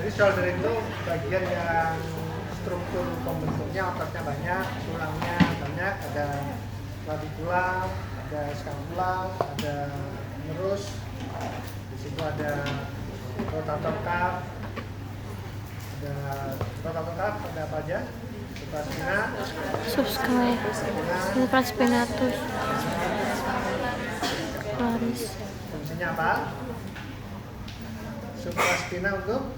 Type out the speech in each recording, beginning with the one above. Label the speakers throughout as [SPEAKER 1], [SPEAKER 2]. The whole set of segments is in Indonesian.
[SPEAKER 1] Jadi shoulder itu bagian yang struktur pembentuknya ototnya banyak, tulangnya banyak, ada clavicula, ada scapula, ada nerus, di situ ada rotator cuff, ada apa aja? Supraspina,
[SPEAKER 2] supraspinatus, polaris.
[SPEAKER 1] fungsinya apa? Supraspina untuk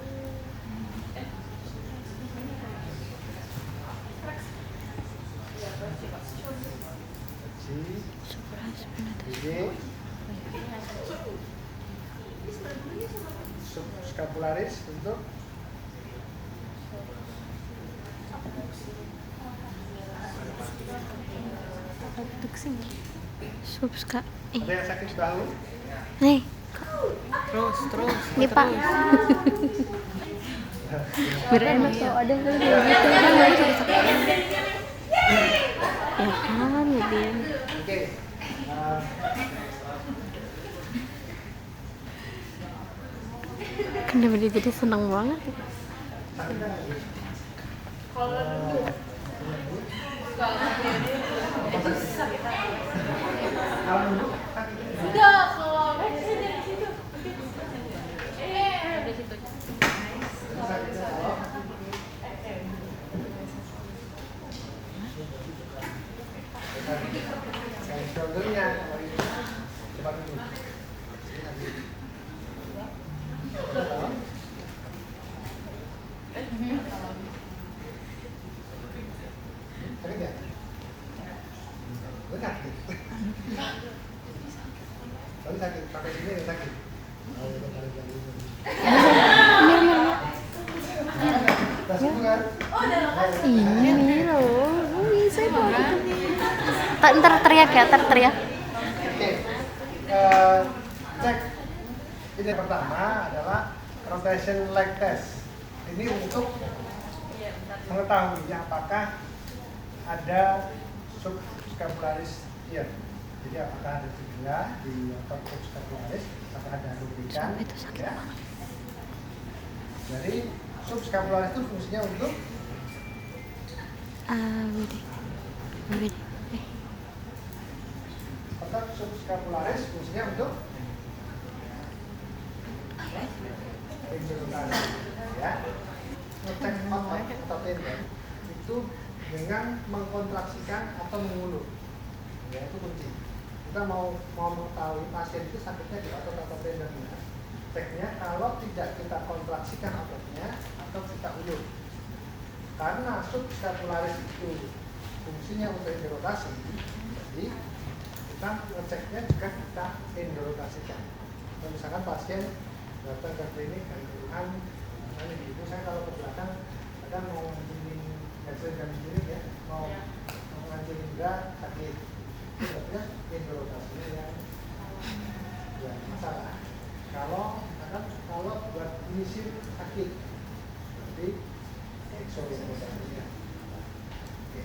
[SPEAKER 1] ini subscapularis untuk
[SPEAKER 2] Subska.
[SPEAKER 1] ada yang sakit bahu?
[SPEAKER 2] Nih,
[SPEAKER 3] Terus.
[SPEAKER 2] ini Pak. Biar enak tuh, ada yang kayak gitu kan lucu gitu. Ya kan, biar.
[SPEAKER 1] Oke.
[SPEAKER 2] Kenapa dia jadi senang banget?
[SPEAKER 1] Shouldernya coba dulu. Sakit nggak? Nggak sakit. Tapi sakit, pakai sini nggak sakit. Oh, itu paling sakit. Tas itu kan?
[SPEAKER 2] Ini loh, bisa banget. Ntar teriak ya, teriak.
[SPEAKER 1] Oke. Cek. Ini yang pertama adalah rotation leg test. Ini untuk mengetahui apakah ada subscapularis ear. Jadi apakah ada cedera di otot subscapularis, apakah ada rubikan.
[SPEAKER 2] Itu sakit
[SPEAKER 1] Ya.
[SPEAKER 2] banget.
[SPEAKER 1] Jadi subscapularis itu fungsinya untuk
[SPEAKER 2] Wede.
[SPEAKER 1] otot subscapularis fungsinya untuk indologasi, ya. Ngecek otot tendon itu dengan mengkontraksikan atau mengulur, ya itu kunci. Kita mau mengetahui pasien itu sakitnya di otot tendonnya. Ceknya kalau tidak kita kontraksikan ototnya atau kita ulur. Karena subscapularis itu fungsinya untuk indologasi, jadi kita ngeceknya juga kita indologasikan. Kalau misalkan pasien datang ke klinik dari keluhan, misalnya gitu, saya kalau ke belakang kadang mau ngancurin X-ray dan sendiri ya, mau ngancurin berat sakit, itu berarti indologasinya yang masalah. Kalau buat menyisir sakit, berarti exoindologasinya. Oke.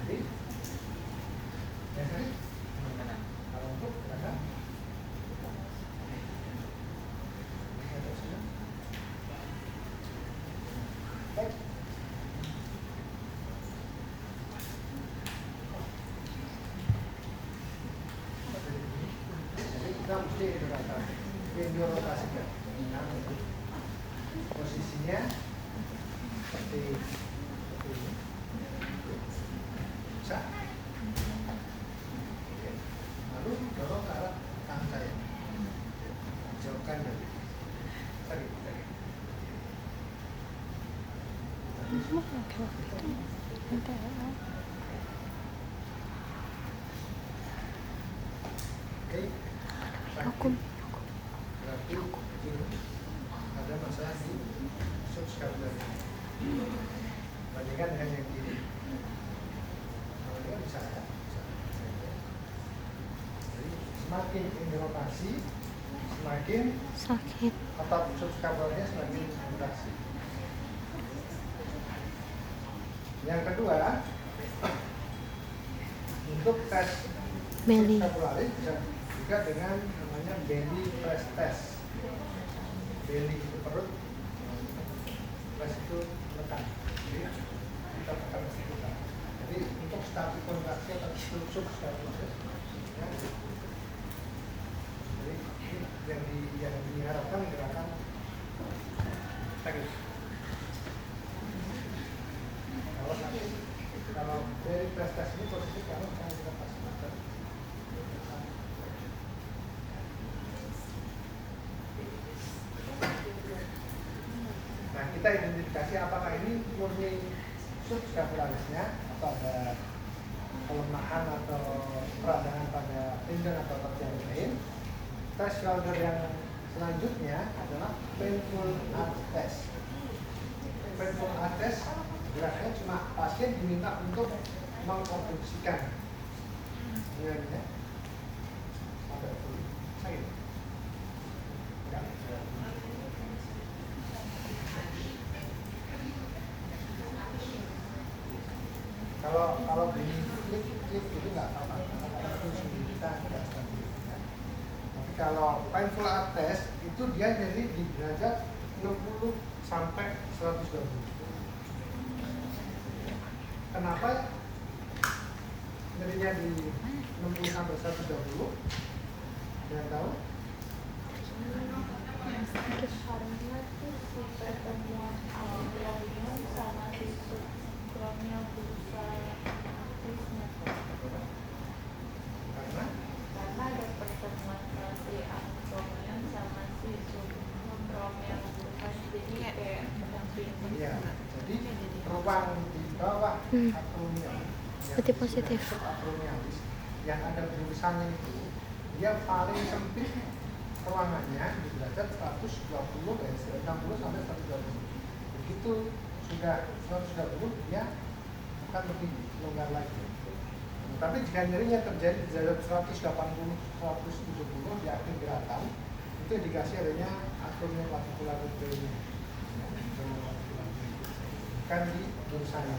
[SPEAKER 1] Jadi, ya sakit. Kalau untuk gerakan jadi kita mesti indorotasikan. Posisinya seperti ini. Bisa. Oke. Lalu dorong ke arah tangan saya. Jauhkan dari sakit. Oke.
[SPEAKER 2] Hukum.
[SPEAKER 1] Berarti ini ada masalah di subscapularis. Bandingkan dengan yang kiri. Kalau ini kan bisa ya. Jadi semakin indorotasi, semakin
[SPEAKER 2] Sakit.
[SPEAKER 1] otot subscapularisnya semakin kontraksi. Yang kedua, untuk tes
[SPEAKER 2] Belly.
[SPEAKER 1] subscapularis bisa juga dengan namanya belly press test. Belly itu perut, Press itu menekan. Jadi kita tekan ke situ. Jadi untuk statik kontraksi atau substatik, ya. Jadi yang diharapkan gerakan sakit. Kalau dari prestasi ini posisi kalau kita pasti makan. Nah, kita identifikasi apakah ini murni subscapularisnya atau ada kelemahan atau peradangan pada tendon atau terjadi lain. Tes shoulder yang selanjutnya adalah painful arch test. Painful arch test geraknya cuma pasien diminta untuk mengobduksikan dengannya sampai sakit. Enggak. Kalau bunyi klik itu nggak apa-apa, itu kita tidak stabil. Tapi kalau painful arch test itu dia nyeri di derajat 60 sampai 120. Kenapa nyerinya di 60 sampai 120? Yang tahu?
[SPEAKER 3] Karena tuh si pertemuan akromion sama si subkromion berusaha aktifnya. Karena ada pertemuan si akromion sama si subkromion berusaha, jadi kayak pendamping.
[SPEAKER 1] Iya. Jadi ruang di bawah akromion
[SPEAKER 2] Berarti positif.
[SPEAKER 1] Akromiolis yang ada tulisannya itu dia paling sempit ruangannya di derajat 120 dari 60 sampai 120. Begitu sudah 120 dia bukan lebih longgar lagi. Tapi jika nyerinya terjadi di derajat 180 170 di akhir gerakan itu indikasi adanya akromion clavicular rupture. Bukan di tulisannya.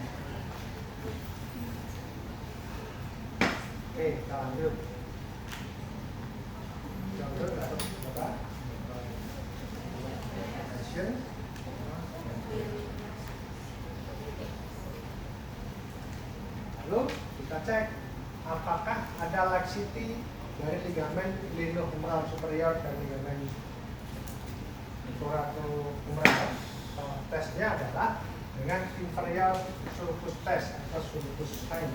[SPEAKER 1] Oke, kita lanjut. Contoh dapat apa? Action. Lalu kita cek apakah ada laxity dari ligamen glenohumeral superior dan ligamen thoracohumeral. Tesnya adalah dengan inferior sulcus test atau sulcus sign.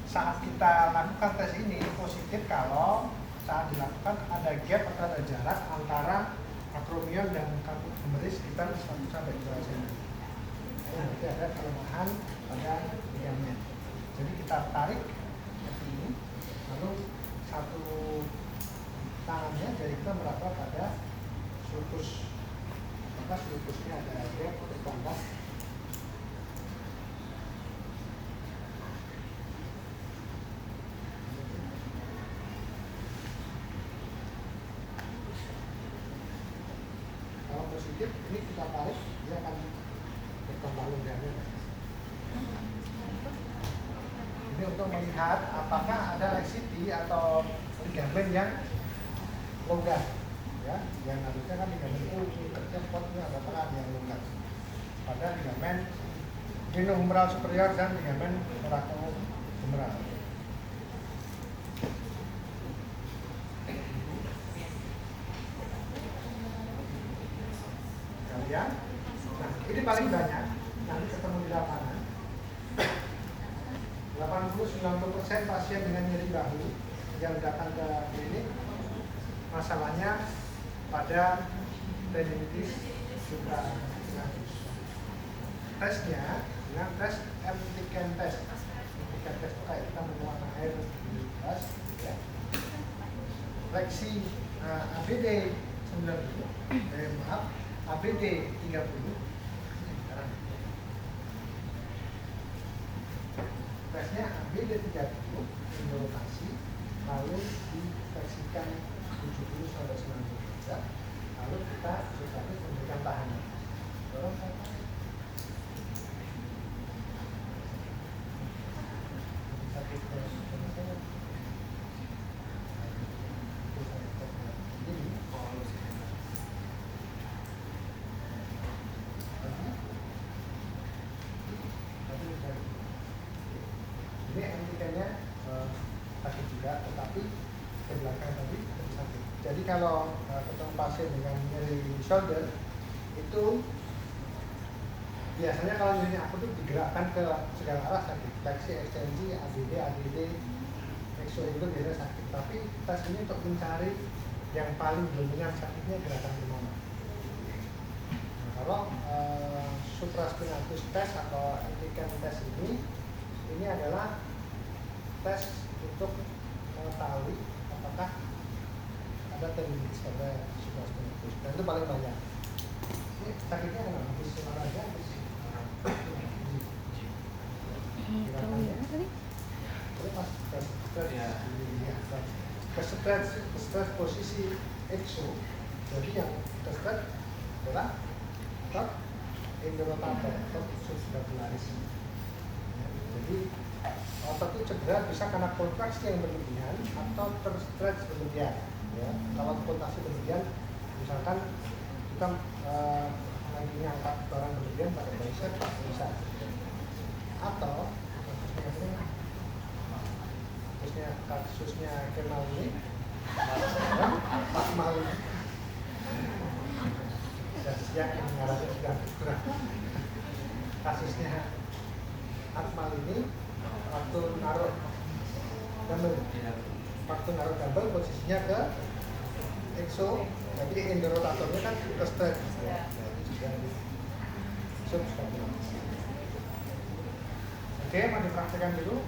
[SPEAKER 1] Saat kita lakukan tes ini positif kalau saat dilakukan ada gap atau ada jarak antara akromion dan kaput humerus sekitar 1 sampai 2 cm. Berarti ada kelemahan pada ligamen. Jadi kita tarik seperti ini, lalu satu tangannya jari kita meraba pada sulcus. Maka sulcusnya ada gap bertambah. Positif, ini kita tarik, dia akan bertambah longgarnya. Ini untuk melihat apakah ada laxity atau ligamen yang longgar, ya, yang harusnya kan ligamen itu tercepotnya ada tengah yang longgar. Pada ligamen glenohumeral superior dan ligamen thoracohumeral. Ya. Nah, ini paling banyak nanti ketemu di lapangan. 80-90% pasien dengan nyeri bahu yang datang ke klinik masalahnya pada tendinitis supraspinatus. Tesnya dengan tes antigen test. Antigen test itu kayak kita menuang air di gelas, ya. Fleksi ABD 90, ABD 30. Tesnya ABD 30 rotasi, lalu difleksikan 70 sampai 90 derajat, lalu kita memberikan tahanan. Dorong sampai satu tes ini kalau ketemu pasien dengan nyeri shoulder itu biasanya kalau nyeri aku tuh digerakkan ke segala arah sakit, fleksi, ekstensi, ADD, ADD, exo itu biasanya sakit. Tapi tes ini untuk mencari yang paling dominan sakitnya gerakan di mana. Nah, kalau supraspinatus test atau antigen test ini adalah tes untuk mengetahui apakah ada tendinitis pada supraspinatus, dan itu paling banyak. Ini sakitnya apa? Habis olahraga, habis
[SPEAKER 2] Tahu ya tadi?
[SPEAKER 1] terus pas ke stretch posisi exo, jadi yang ke stretch adalah otot endorotator, otot subscapularis. Jadi otot itu cedera bisa karena kontraksi yang berlebihan atau terstretch berlebihan. Ya, kalau kontraksi berlebihan, misalkan kita lagi ngangkat barang berlebihan pada bicep, bisa. Atau kasusnya kenal ini, Pak Mal ini, dan siang yang mengarahnya sudah berkurang. Kasusnya Akmal ini waktu naruh dumbbell posisinya ke exo, jadi endorotatornya kan ke stretch. Oke, mau dipraktekkan dulu.